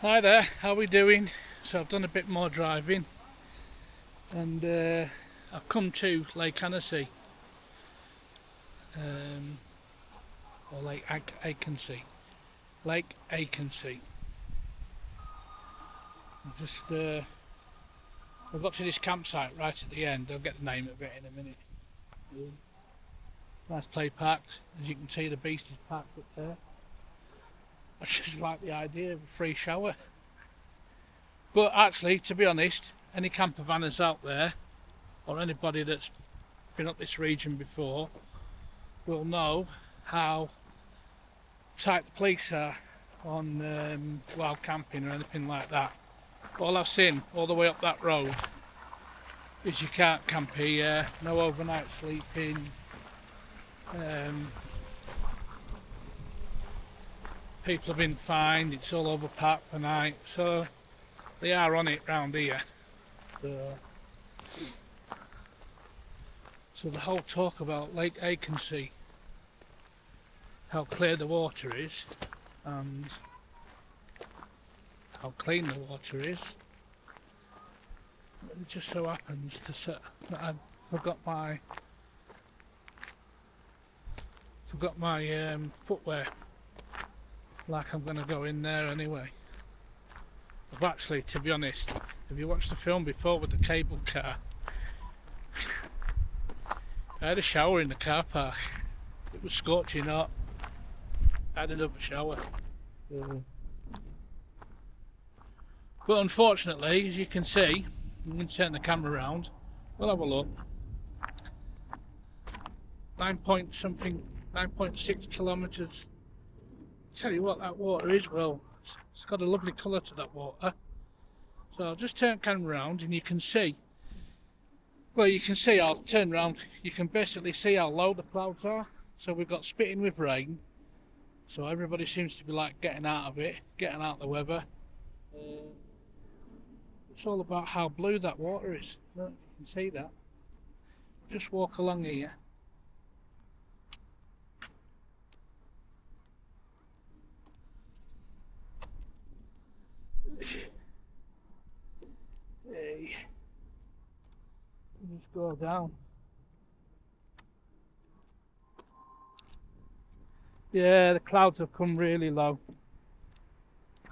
Hi there, how are we doing? So I've done a bit more driving and I've come to Lake Annecy, um, or Achensee. Lake Achensee. I've got to this campsite right at the end. I'll get the name of it in a minute. Nice play parks. As you can see, the beast is parked up there. I just like the idea of a free shower. But actually, to be honest, any camper vanners out there, or anybody that's been up this region before, will know how tight the police are on wild camping or anything like that. All I've seen all the way up that road is you can't camp here, no overnight sleeping. People have been fined, it's all over park for night, so they are on it round here. So the whole talk about Lake Achensee, how clear the water is and how clean the water is, it just so happens that I forgot my footwear, like I'm going to go in there anyway. I've actually, to be honest, have you watched the film before with the cable car? I had a shower in the car park. It was scorching hot. I had another shower. But unfortunately, as you can see, I'm going to turn the camera around. We'll have a look. 9.6 kilometres. Tell you what, that water is, well, it's got a lovely colour to that water. So I'll just turn the camera around and you can see, well, you can see, I'll turn around, you can basically see how low the clouds are. So we've got spitting with rain, so everybody seems to be like getting out of it, getting out of the weather. It's all about how blue that water is. I don't know if you can see that. Just walk along here. Hey. Just go down. Yeah, the clouds have come really low.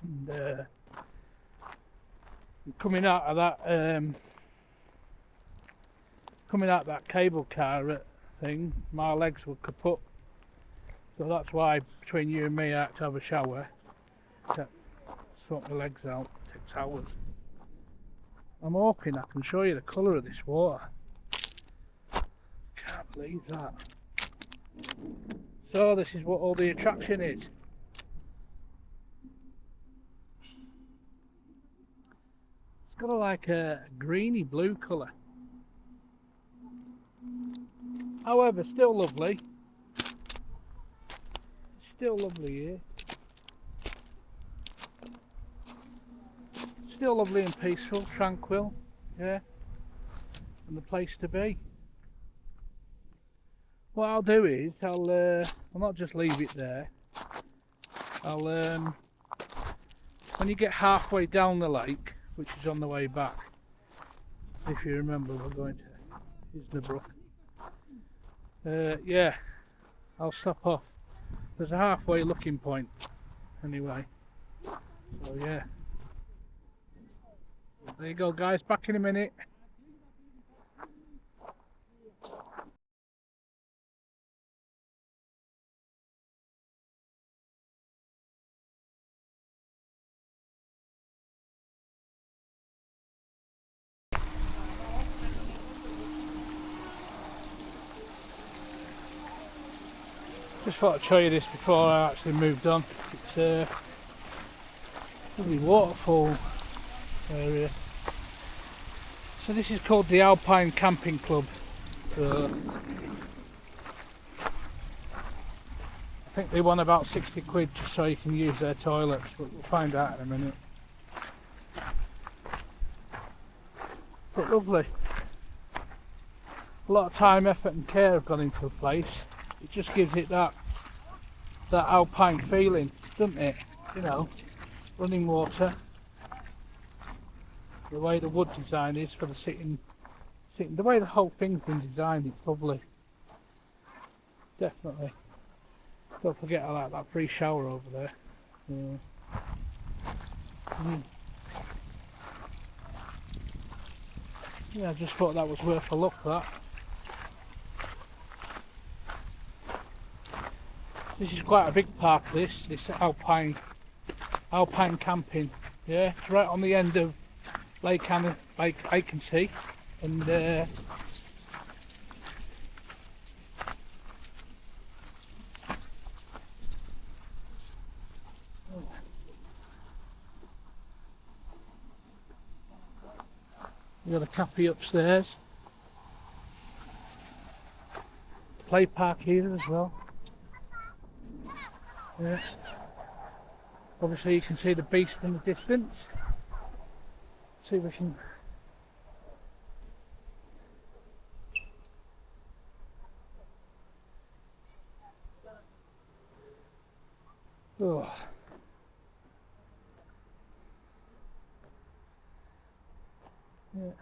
And coming out of that cable car thing, my legs were kaput. So that's why between you and me I had to have a shower. Sort my legs out. It takes hours. I'm hoping I can show you the colour of this water. Can't believe that. So this is what all the attraction is. It's got like a greeny blue colour. However, still lovely. Still lovely here. Still lovely and peaceful, tranquil, yeah, and the place to be. What I'll do is I'll not just leave it there. I'll when you get halfway down the lake, which is on the way back, if you remember, we're going to Innsbruck. Yeah, I'll stop off. There's a halfway looking point, anyway. So yeah. There you go, guys, back in a minute. Just thought I'd show you this before I actually moved on. It's a lovely waterfall area. So this is called the Alpine Camping Club. So I think they want about 60 quid just so you can use their toilets, but we'll find out in a minute. But lovely. A lot of time, effort and care have gone into the place. It just gives it that alpine feeling, doesn't it? You know, running water. The way the wood design is for the sitting, the way the whole thing's been designed, it's lovely. Definitely. Don't forget I like that free shower over there. Yeah, I just thought that was worth a look, that. This is quite a big park, this alpine camping. Yeah, it's right on the end of Lake Achensee, and we've got a cafe upstairs, play park here as well. Yeah. Obviously you can see the beast in the distance. See if we can. Oh. Yeah.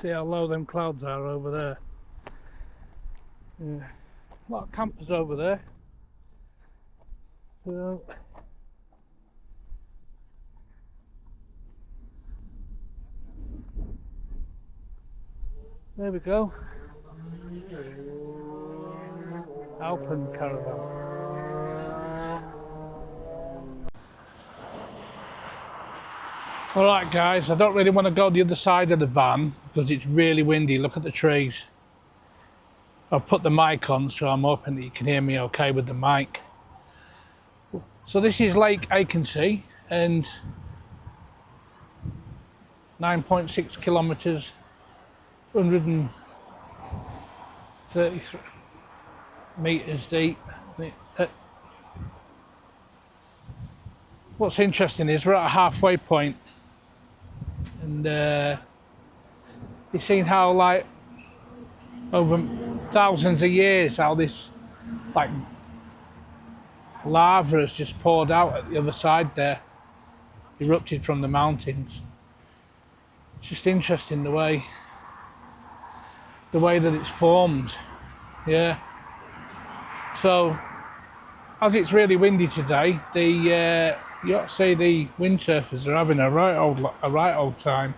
See how low them clouds are over there. Yeah. A lot of campers over there. So there we go. Alpine caravan. Alright guys, I don't really want to go the other side of the van because it's really windy. Look at the trees. I've put the mic on, so I'm hoping that you can hear me okay with the mic. So this is Lake Achensee, and 9.6 kilometres, 133 metres deep. What's interesting is we're at a halfway point, and you've seen how, like, over thousands of years, how this like lava has just poured out at the other side there, erupted from the mountains. It's just interesting the way that it's formed. Yeah. So as it's really windy today, you ought to see the windsurfers are having a right old time.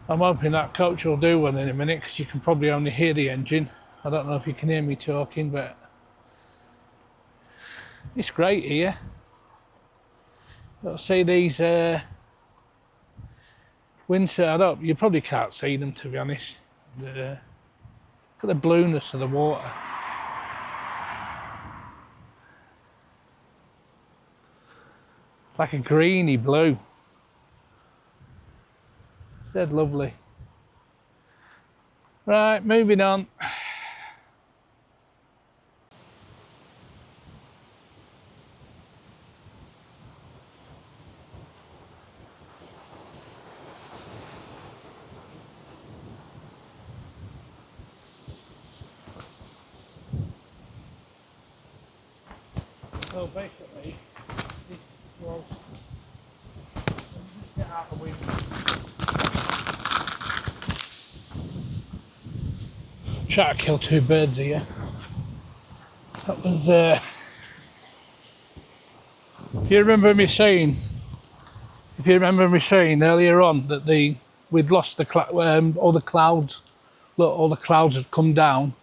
I'm hoping that coach will do one in a minute, because you can probably only hear the engine. I don't know if you can hear me talking, but it's great here. You'll see these windsurfers. You probably can't see them, to be honest. Look at the blueness of the water. Like a greeny blue. It's dead lovely. Right, moving on. So basically, this was, just get out of the wind. Try to kill two birds here. That was, if you remember me saying earlier on that we'd lost all the clouds. Look, all the clouds had come down.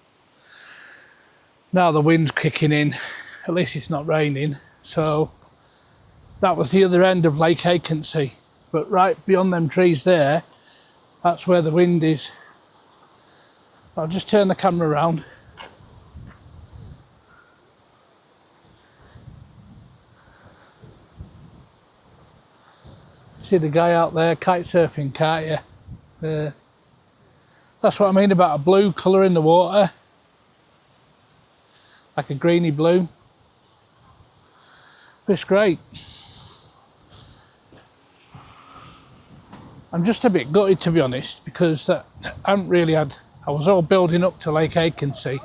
Now the wind's kicking in. At least it's not raining. So that was the other end of Lake Achensee. But right beyond them trees there, that's where the wind is. I'll just turn the camera around. See the guy out there kite surfing, can't you? That's what I mean about a blue colour in the water. Like a greeny blue. It's great. I'm just a bit gutted, to be honest, because I was all building up to Lake Achensee.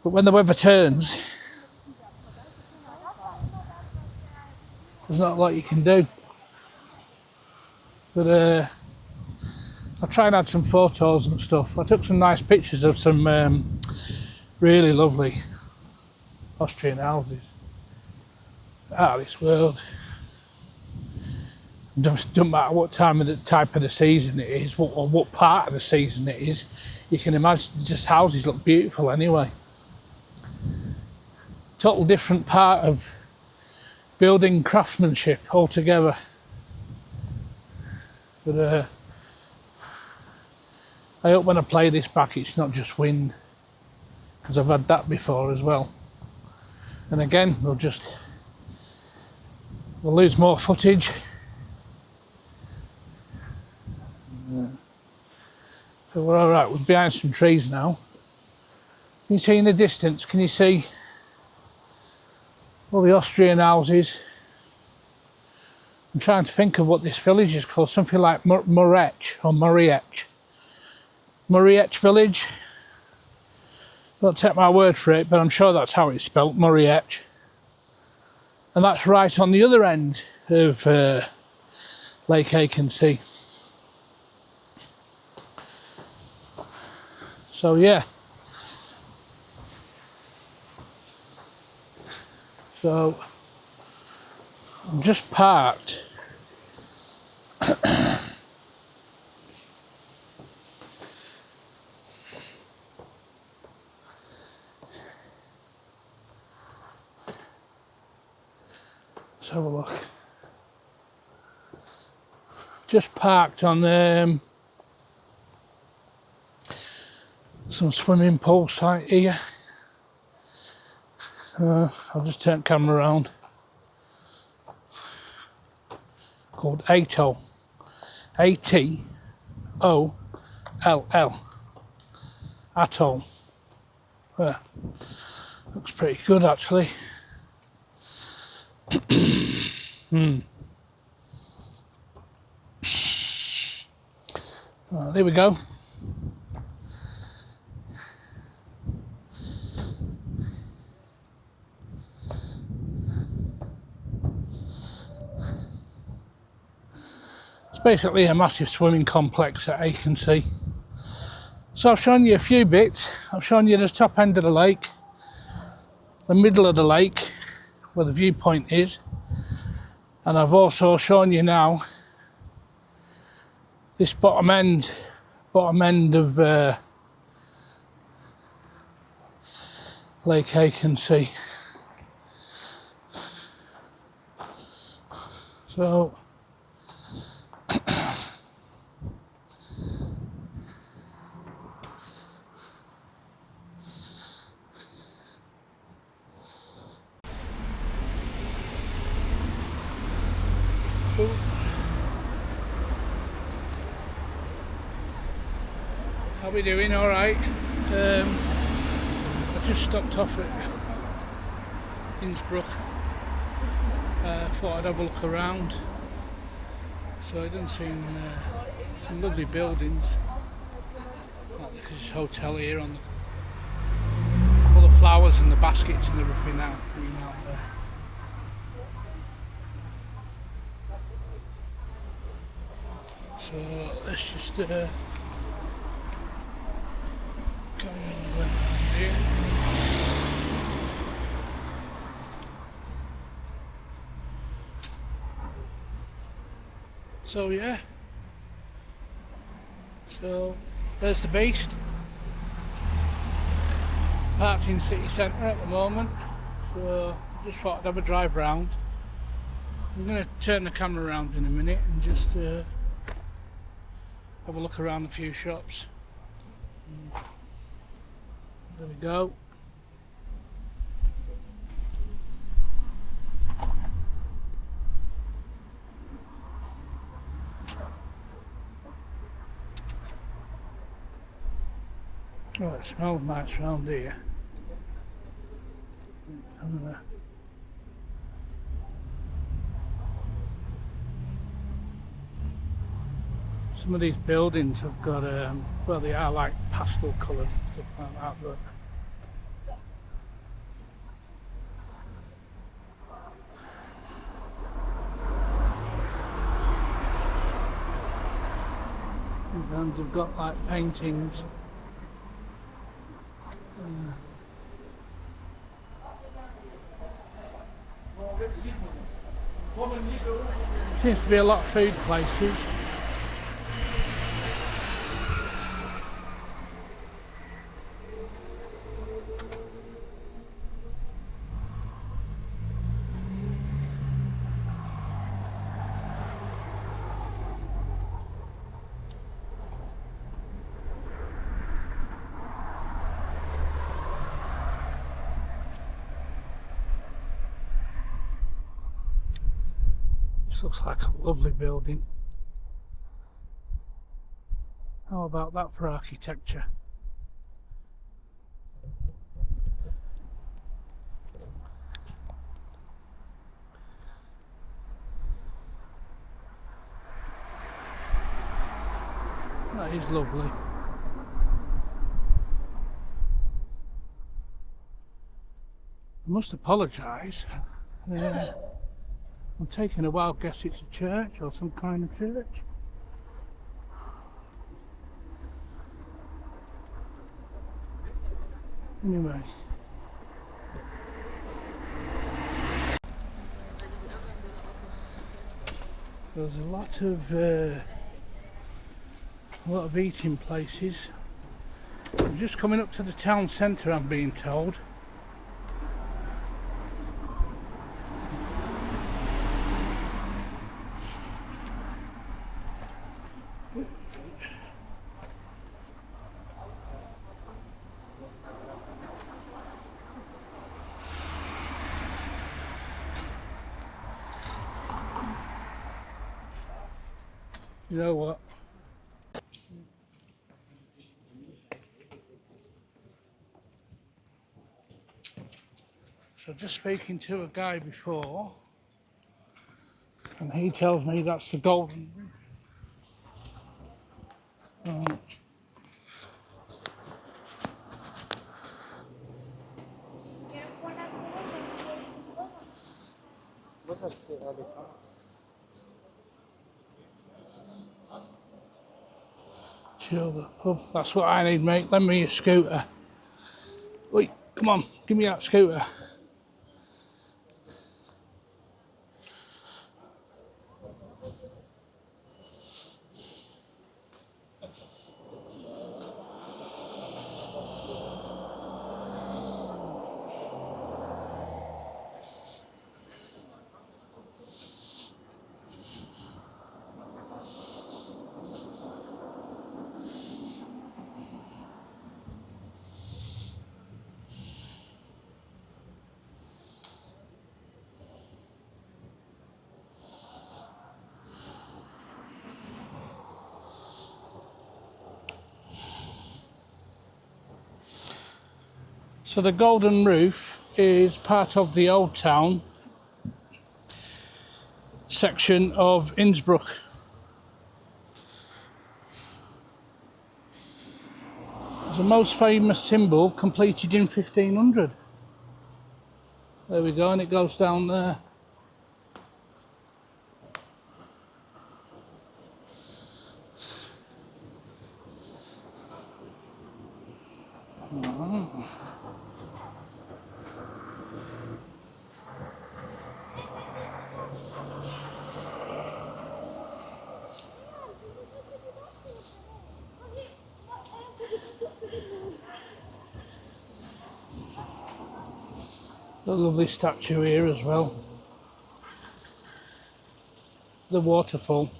But when the weather turns, there's not a lot you can do. But I'll try and add some photos and stuff. I took some nice pictures of some really lovely Austrian houses. Out of this world. Don't matter what time of the type of the season it is, what part of the season it is, you can imagine just houses look beautiful anyway. Total different part of building craftsmanship altogether. But I hope when I play this back it's not just wind, because I've had that before as well. And again, we'll lose more footage. So we're all right. We're behind some trees now. Can you see in the distance? Can you see all the Austrian houses? I'm trying to think of what this village is called. Something like Murech or Muriech. Muriech village. Don't take my word for it, but I'm sure that's how it's spelt, Muriech. And that's right on the other end of Lake Achensee. So yeah. So I'm just parked. Let's have a look. Just parked on some swimming pool site here. I'll just turn the camera around. Called Atoll. A-T-O-L-L. Atoll. Looks pretty good actually. There we go. It's basically a massive swimming complex at Achensee. So I've shown you a few bits. I've shown you the top end of the lake, the middle of the lake, where the viewpoint is, and I've also shown you now this bottom end of Lake Achensee. So how we doing? All right. I just stopped off at Innsbruck. Thought I'd have a look around. So I done seen some lovely buildings. Like this hotel here on all the flowers and the baskets and everything out there. So let's just carry on around here. So yeah. So there's the beast. Parked in city centre at the moment. So I just thought I'd have a drive round. I'm going to turn the camera around in a minute and just have a look around a few shops. There we go. Oh, it smells nice round here. Some of these buildings have got, well, they are like pastel colours and stuff like that, but Sometimes they've got like paintings. Seems to be a lot of food places. This looks like a lovely building. How about that for architecture? That is lovely. I must apologise. I'm taking a wild guess it's a church or some kind of church. Anyway. There's a lot of eating places. I'm just coming up to the town centre, I'm being told. You know what? So just speaking to a guy before, and he tells me that's the Golden Roof. Chill the pub. That's what I need, mate. Lend me a scooter. Wait, come on, give me that scooter. So the Golden Roof is part of the Old Town section of Innsbruck. It's the most famous symbol, completed in 1500. There we go, and it goes down there. A lovely statue here as well. The waterfall.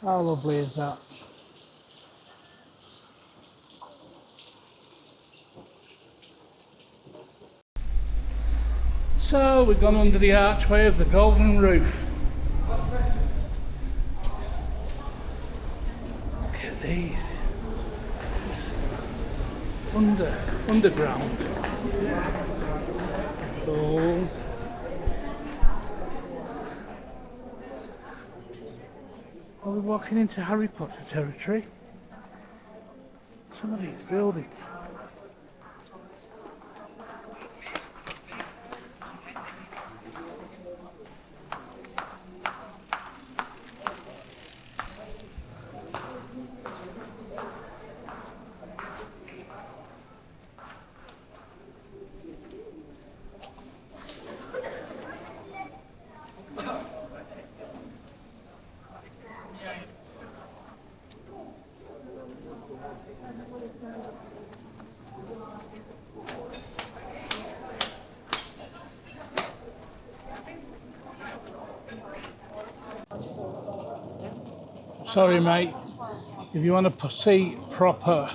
How lovely is that? So we've gone under the archway of the Golden Roof. Look at these. Underground. Cool. Are we walking into Harry Potter territory? Some of these buildings. Sorry mate, if you want to see proper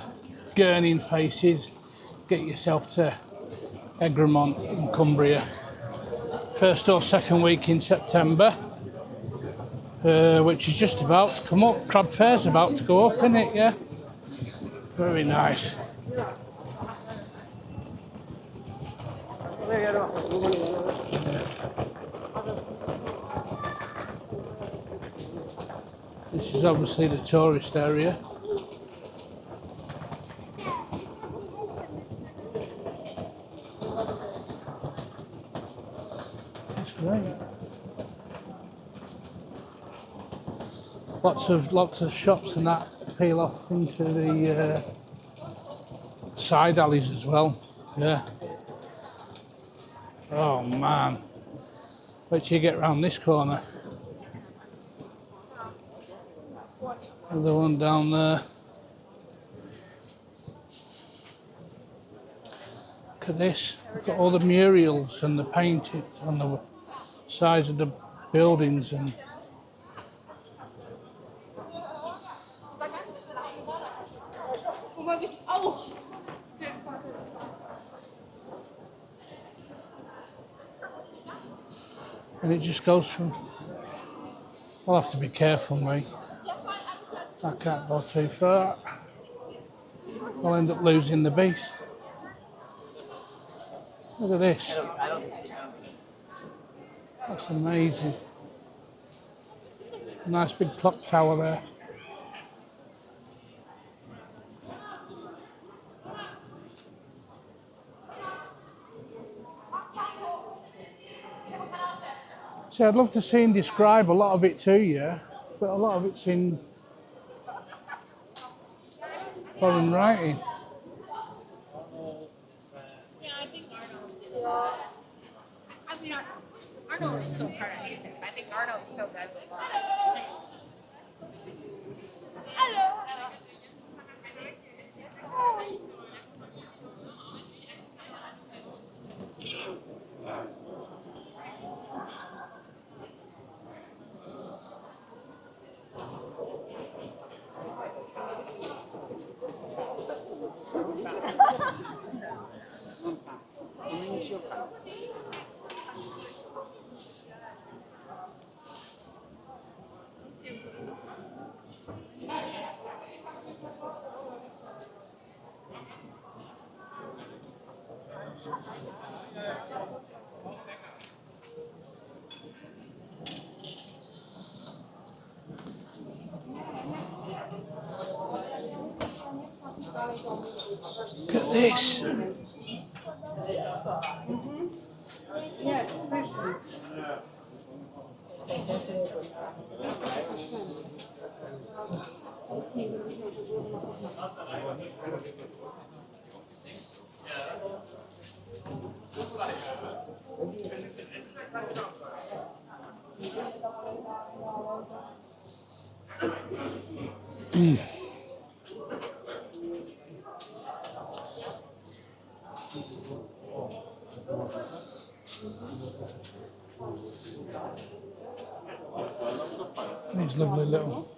gurning faces, get yourself to Egremont in Cumbria. First or second week in September, which is just about to come up. Crab Fair's about to go up, isn't it? Yeah. Very nice. This is obviously the tourist area. That's great. Lots of shops and that peel off into the side alleys as well. Yeah. Oh man. Wait till you get round this corner. Another one down there. Look at this. We've got all the murals and the paintings on the sides of the buildings and it just goes from. I'll have to be careful, mate. I can't go too far. I'll end up losing the beast. Look at this. That's amazing. Nice big clock tower there. See, I'd love to see him describe a lot of it to you, but a lot of it's in foreign writing. Yeah, I think Arnold did it. I mean, Arnold is still part of ASIC. I think Arnold still does it. Hello. Look at this. These lovely little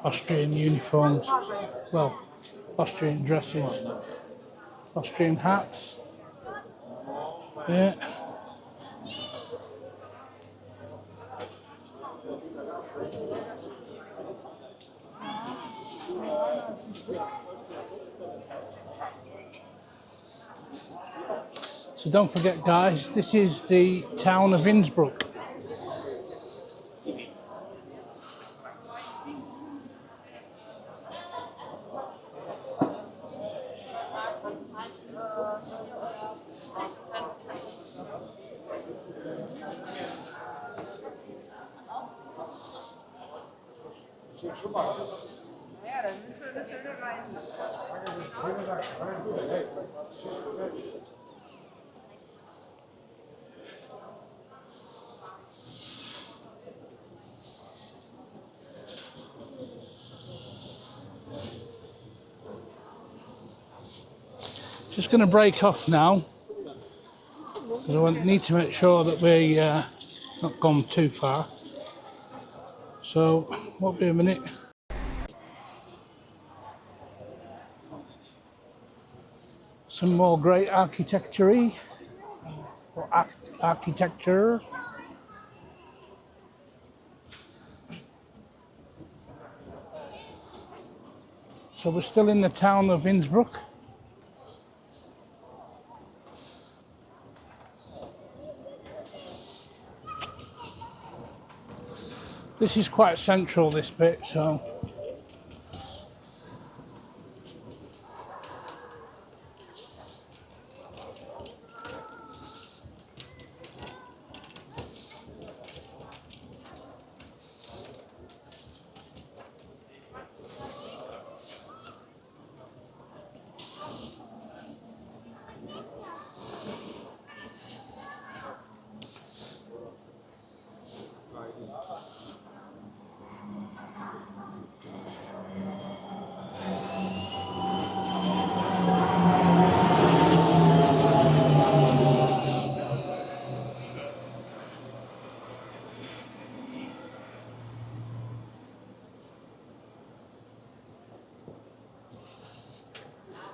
Austrian uniforms, well, Austrian dresses, Austrian hats, yeah. So don't forget guys, this is the town of Innsbruck. Just going to break off now because I need to make sure that we not gone too far. So, won't be a minute. Some more great architecture. So we're still in the town of Innsbruck. This is quite central, this bit, so.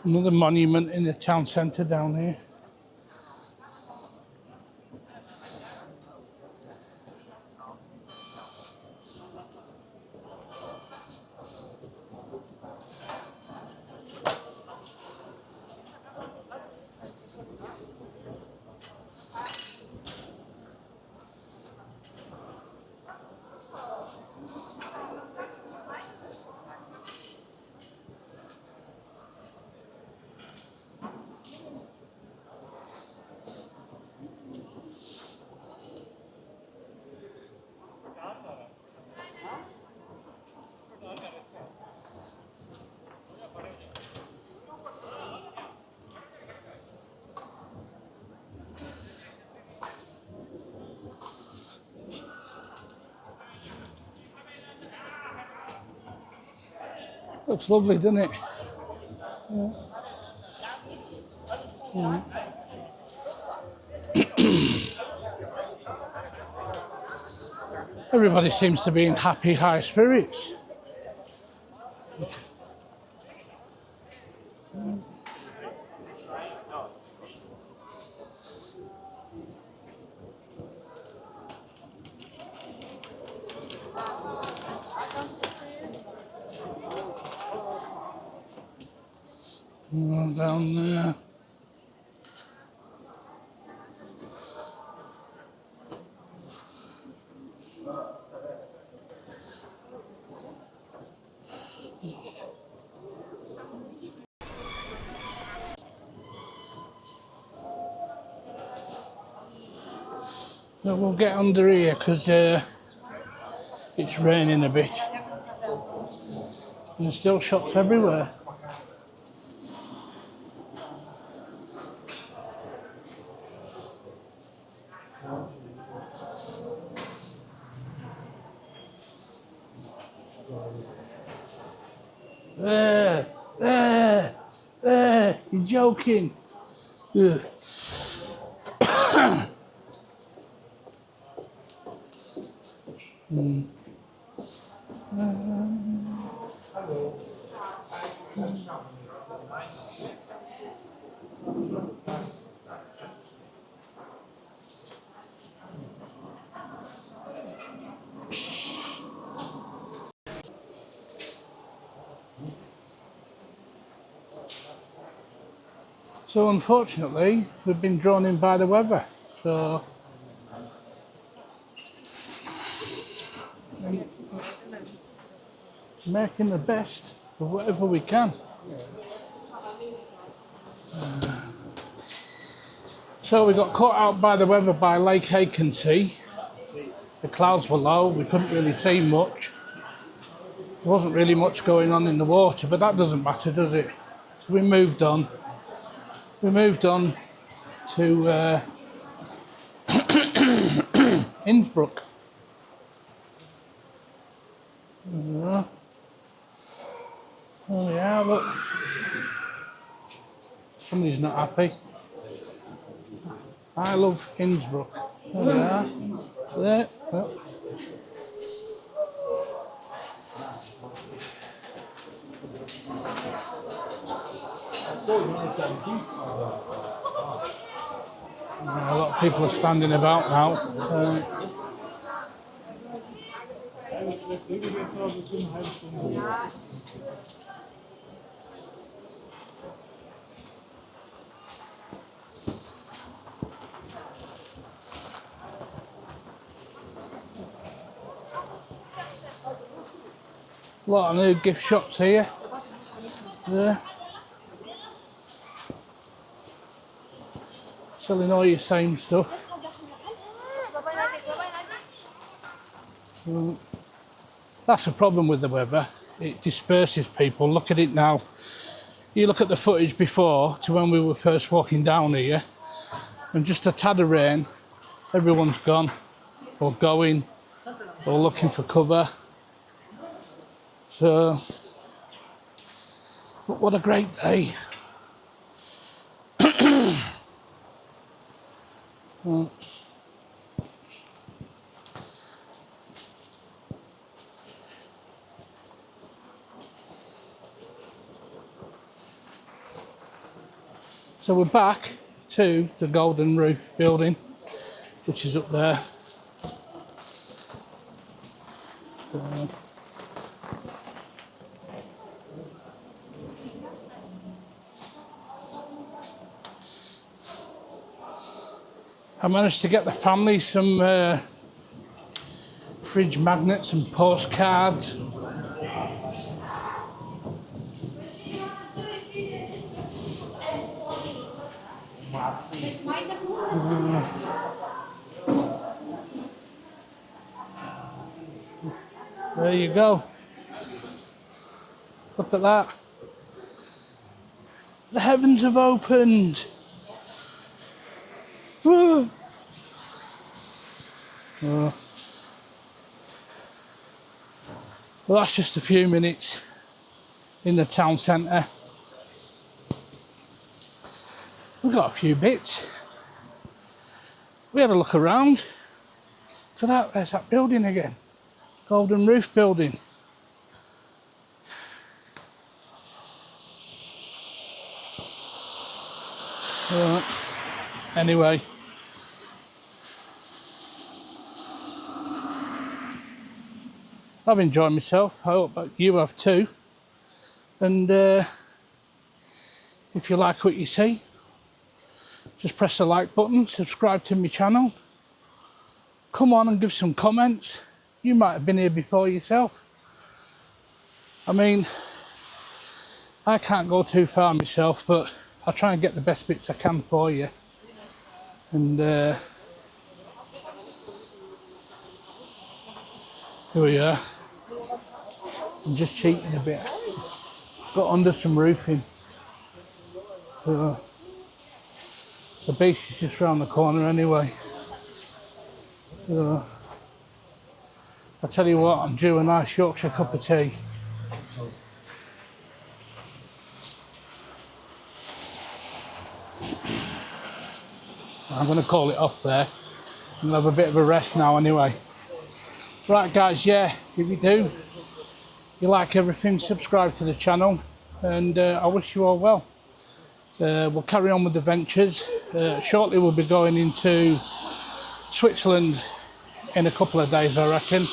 Another monument in the town centre down here. Looks lovely, doesn't it? Yeah. Yeah. Everybody seems to be in happy, high spirits. Down there. So we'll get under here because it's raining a bit. And there's still shops everywhere. You're joking. Ugh. So unfortunately, we've been drawn in by the weather. So making the best of whatever we can. So we got caught out by the weather by Lake Achensee. The clouds were low, we couldn't really see much. There wasn't really much going on in the water, but that doesn't matter, does it? So we moved on. We moved on to Innsbruck. Oh yeah, look. Somebody's not happy. I love Innsbruck. There we are. There. Oh. A lot of people are standing about now. A lot of new gift shops here. There. Selling all your same stuff. That's the problem with the weather. It disperses people. Look at it now. You look at the footage before to when we were first walking down here, and just a tad of rain, everyone's gone, or going, or looking for cover. So, but what a great day. Well, so we're back to the Golden Roof building, which is up there. I managed to get the family some fridge magnets and postcards. There you go. Look at that. The heavens have opened. Woo. Oh. Well, that's just a few minutes in the town centre. We've got a few bits. We had a look around. Look at that, there's that building again. Golden Roof building. Anyway. I've enjoyed myself. I hope that you have too. And if you like what you see, just press the like button, subscribe to my channel. Come on and give some comments. You might have been here before yourself. I mean, I can't go too far myself, but I'll try and get the best bits I can for you. And here we are. I'm just cheating a bit. Got under some roofing. So the base is just round the corner anyway. So I tell you what, I'm due a nice Yorkshire cup of tea. I'm going to call it off there and have a bit of a rest now anyway. Right guys, yeah, if you like everything, subscribe to the channel, and I wish you all well. We'll carry on with the ventures. Shortly we'll be going into Switzerland in a couple of days, I reckon.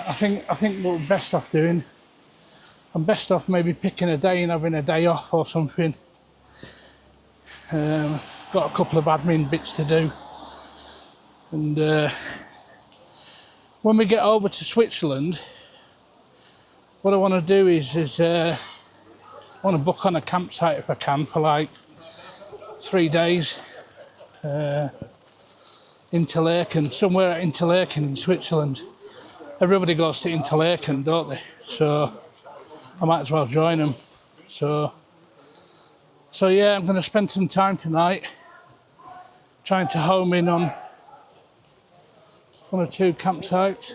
I think what we're best off doing, I'm best off maybe picking a day and having a day off or something. Got a couple of admin bits to do, and when we get over to Switzerland, what I want to do is I want to book on a campsite if I can for like 3 days. Interlaken, somewhere at Interlaken in Switzerland. everybody goes to Interlaken, don't they? So I might as well join them. So yeah, I'm going to spend some time tonight trying to home in on one or two campsites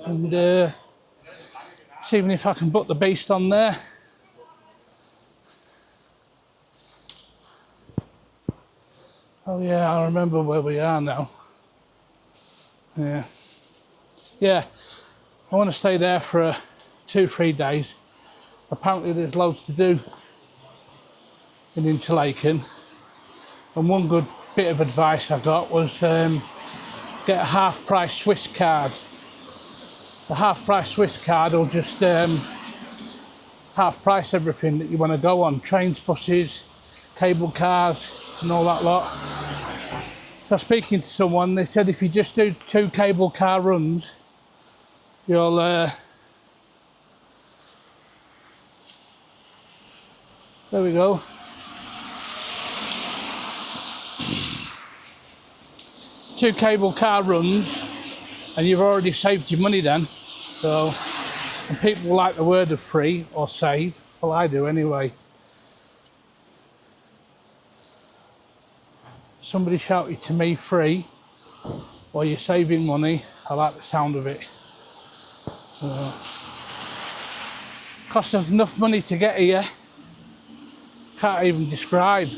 and seeing if I can book the beast on there. Oh yeah, I remember where we are now. Yeah, I want to stay there for 2-3 days. Apparently there's loads to do in Interlaken, and one good bit of advice I got was get a half-price Swiss card. The half-price Swiss card will just half-price everything that you want to go on. Trains, buses, cable cars and all that lot. So speaking to someone, they said if you just do 2 cable car runs, you'll there we go. 2 cable car runs and you've already saved your money then. So, and people like the word of free or save. Well, I do anyway. Somebody shouted to me free or you're saving money. I like the sound of it. Cost us enough money to get here. Can't even describe.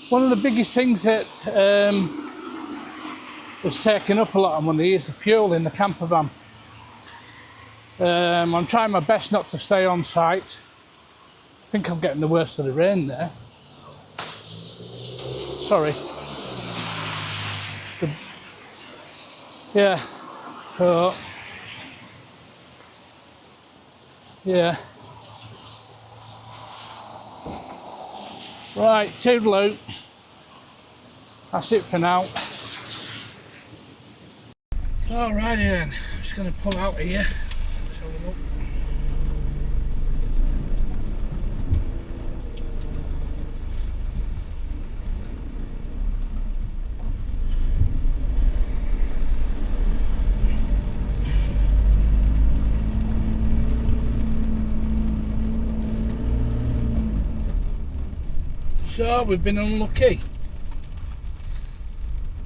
One of the biggest things that has taken up a lot of money is the fuel in the camper van. I'm trying my best not to stay on site. I think I'm getting the worst of the rain there. Sorry. Yeah. So. Yeah. Right, toodaloo. That's it for now. Alrighty then, I'm just going to pull out of here. Let's have a look. So we've been unlucky.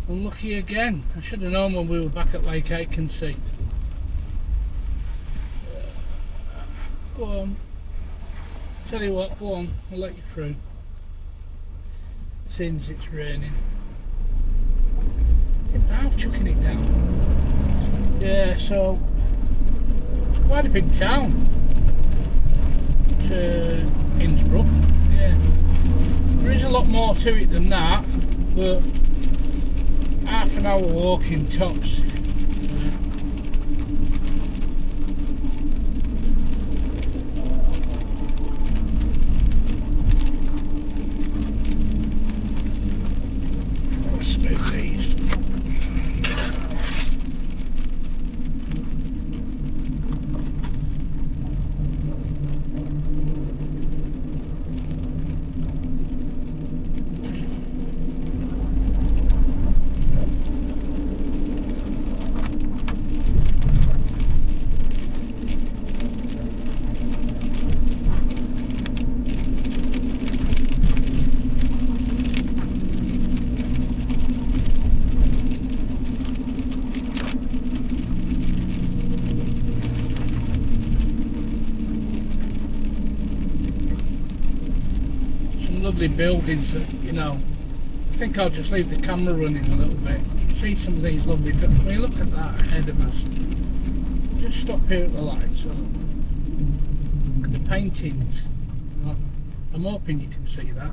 Unlucky again. I should have known when we were back at Lake Achensee. Go on. Tell you what, go on, I'll let you through. Since it's raining. I'm chucking it down. Yeah, so it's quite a big town. To Innsbruck. Yeah. There is a lot more to it than that, but half an hour walking tops. Let's smooth these. Lovely buildings that, you know, I think I'll just leave the camera running a little bit. See some of these lovely buildings. I mean, look at that ahead of us. Just stop here at the lights. So look at the paintings. I'm hoping you can see that.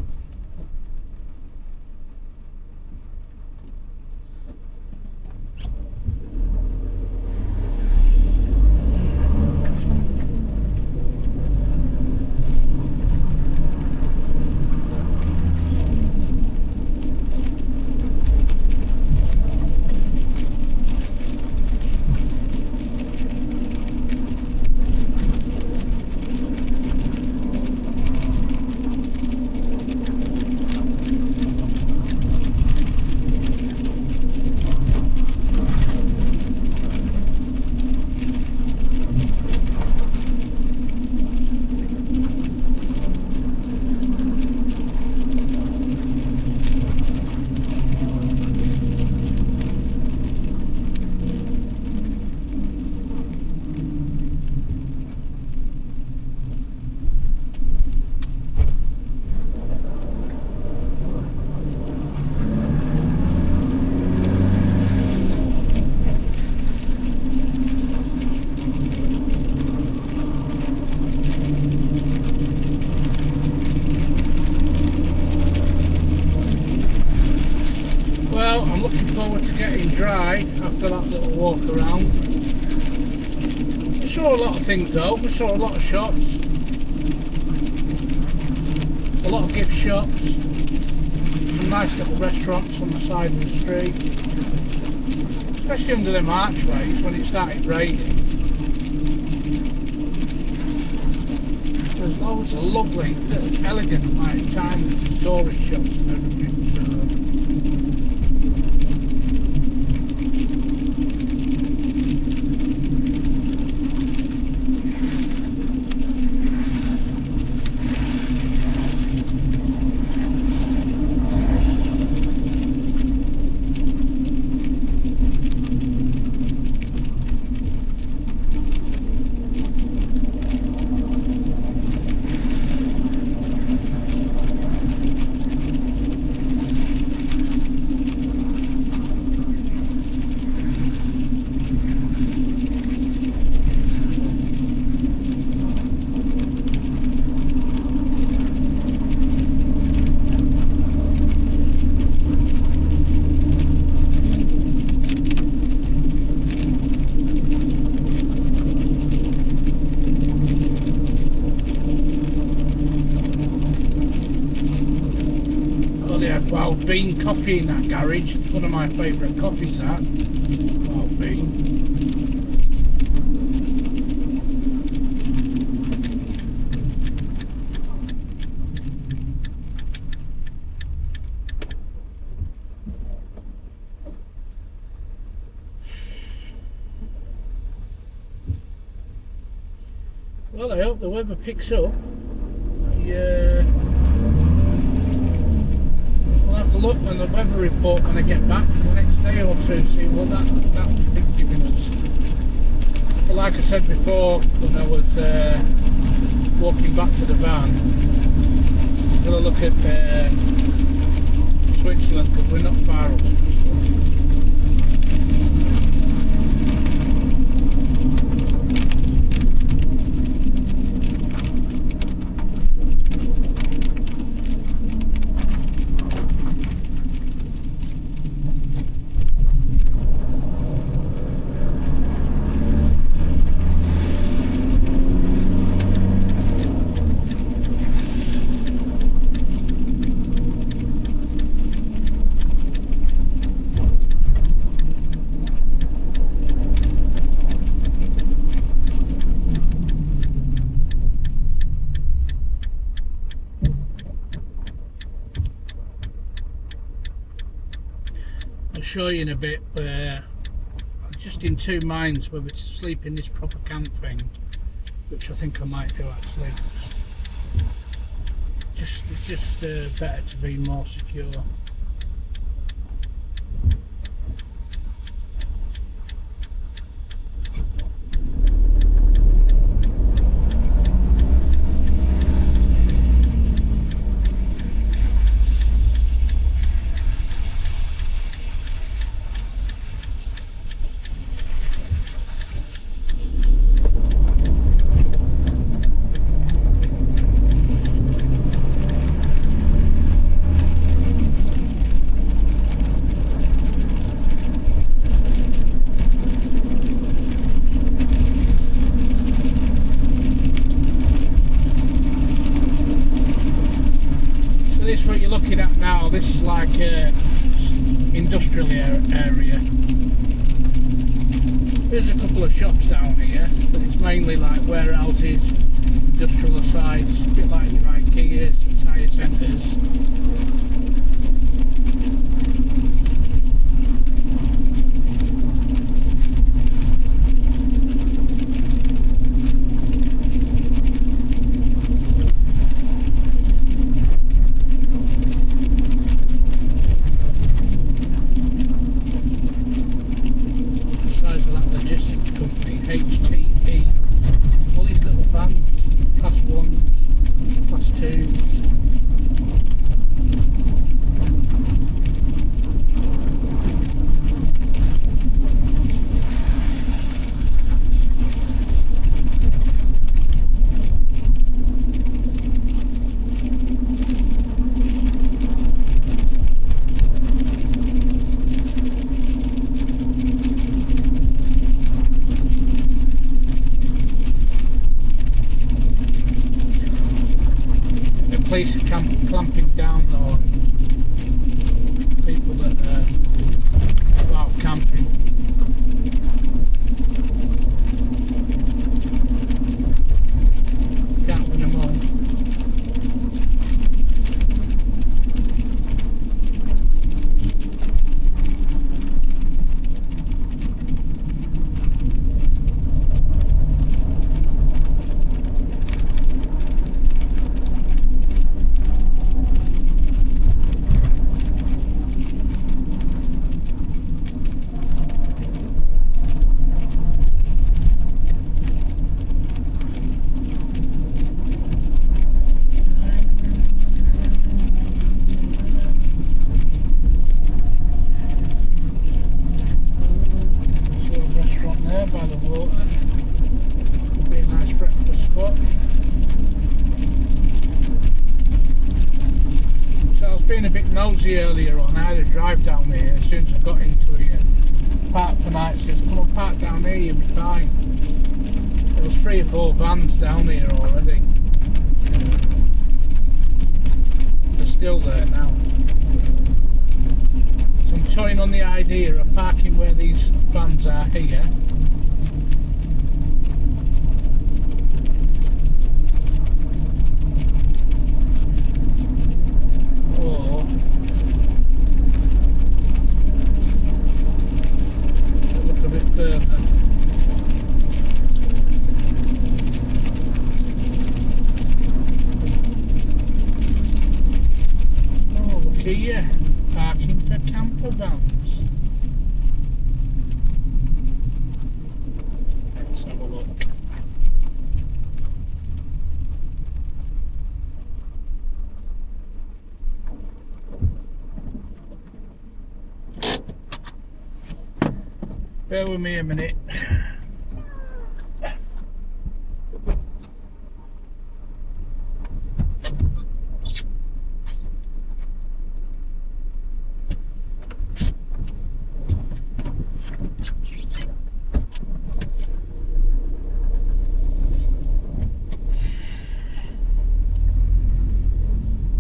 saw a lot of things though. We saw a lot of shops, a lot of gift shops, some nice little restaurants on the side of the street, especially under them archways when it started raining. There's loads of lovely, little, elegant, like tiny tourist shops and everything. So. Wild Bean coffee in that garage. It's one of my favourite coffees, that Wild Bean. Well, I hope the weather picks up. I'll have a look on the weather report when I get back the next day or two, see what that's giving us. But like I said before, when I was walking back to the van, I'm going to look at Switzerland because we're not far off. I'll show you in a bit where I'm just in two minds whether to sleep in this proper camp thing, which I think I might do actually. It's just better to be more secure. What you're looking at now, this is like industrial area. There's a couple of shops down here, but it's mainly like warehouses, industrial sites, a bit like your IKEAs, your tyre centres. Class 1s, Class 2s. police are clamping down on people that go out camping. Can't win them all. By the water, could be a nice breakfast spot. So I was being a bit nosy earlier on. I had a drive down here as soon as I got into here. Park for night, says come on, park down here, you'll be fine. There was 3 or 4 vans down here already. They're still there now. So I'm toying on the idea of parking where these vans are here. Here, parking for camper vans. Let's have a look. Bear with me a minute.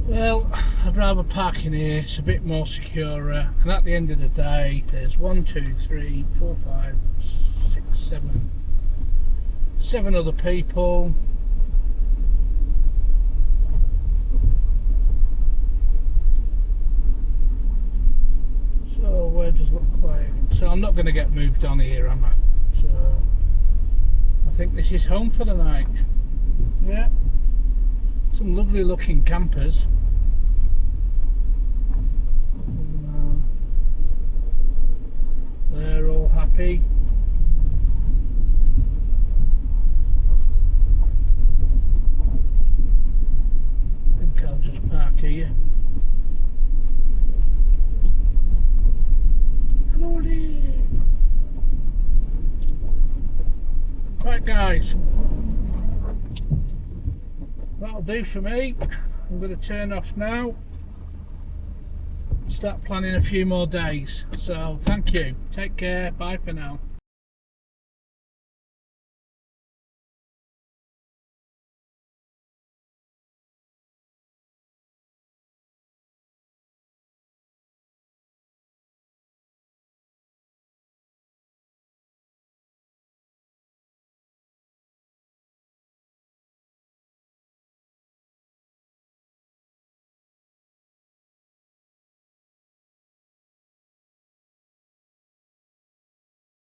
Well, I'd rather park in here, it's a bit more secure, and at the end of the day there's 1, 2, 3, 4, 5, 6, 7 other people. So where does it look quiet? So I'm not going to get moved on here, am I? So I think this is home for the night. Yeah, some lovely looking campers. They're all happy. I think I'll just park here. Hello there. Right guys, that'll do for me. I'm going to turn off now. Start planning a few more days. So thank you. Take care. Bye for now.